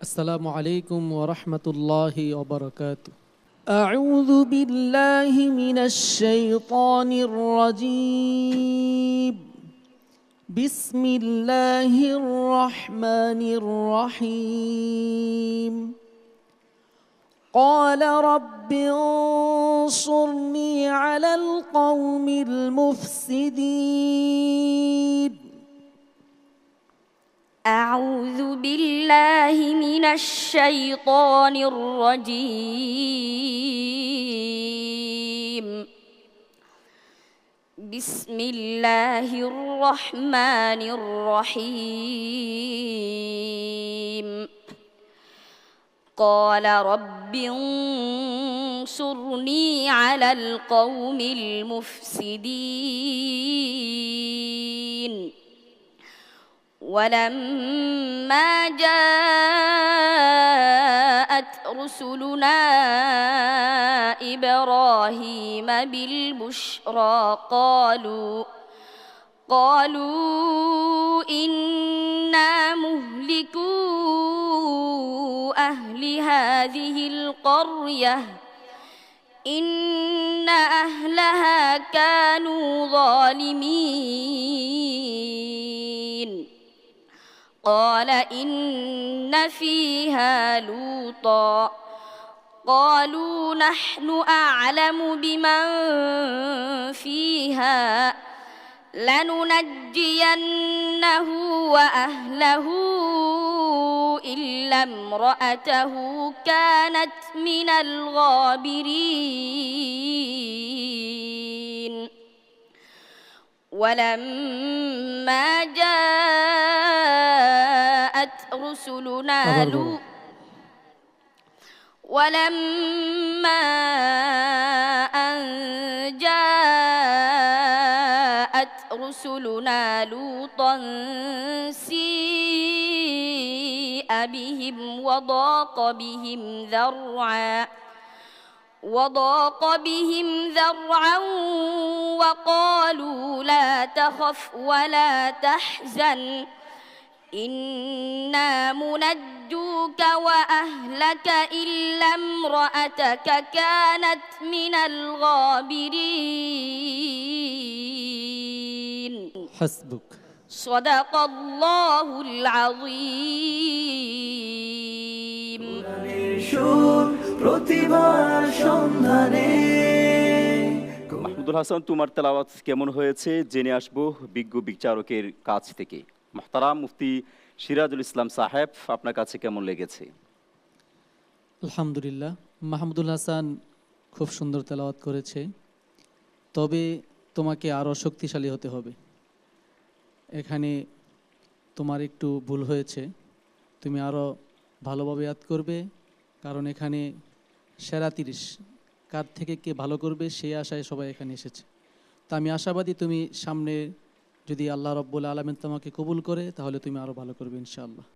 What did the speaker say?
আসসালামু আলাইকুম ওয়া রাহমাতুল্লাহি ওয়া বারাকাতুহু। আউযু বিল্লাহি মিনাশ শাইতানির রাজীম। বিসমিল্লাহির রাহমানির রাহিম। قال رب انصرني على القوم المفسدين. أعوذ بالله من الشيطان الرجيم. بسم الله الرحمن الرحيم. قال رب انصرني على القوم المفسدين. ولما جاءت رسلنا إبراهيم بالبشرى قالوا إنا مهلكو أهل هذه القرية إن أهلها كانوا ظالمين. قال إن فيها لوطا قالوا نحن أعلم بمن فيها لننجينه وأهله إلا امرأته كانت من الغابرين. ولما جاءت رسلنا ولما أن جاءت رسلنا لوطا سيء بهم وضاق بهم ذرعا وقالوا لا تخف ولا تحزن إنا منجوك وأهلك إلا امرأتك كانت من الغابرين. حسبك. صدق الله العظيم. মাহমুদুল হাসান, তোমার তেলাওয়াত কেমন হয়েছে জেনে আসবো বিজ্ঞ বিচারকের কাছ থেকে। মুহতারাম মুফতি সিরাজুল ইসলাম সাহেব, আপনার কাছে কেমন লেগেছে? আলহামদুলিল্লাহ, মাহমুদুল হাসান খুব সুন্দর তেলাওয়াত করেছে, তবে তোমাকে আরও শক্তিশালী হতে হবে। এখানে তোমার একটু ভুল হয়েছে, তুমি আরও ভালোভাবে ইয়াদ করবে, কারণ এখানে সেরা 30 কার থেকে কে ভালো করবে সেই আশায় সবাই এখানে এসেছে। তা আমি আশাবাদী তুমি সামনে যদি আল্লাহ রব্বুল আলামিন তোমাকে কবুল করে তাহলে তুমি আরও ভালো করবে ইনশাআল্লাহ।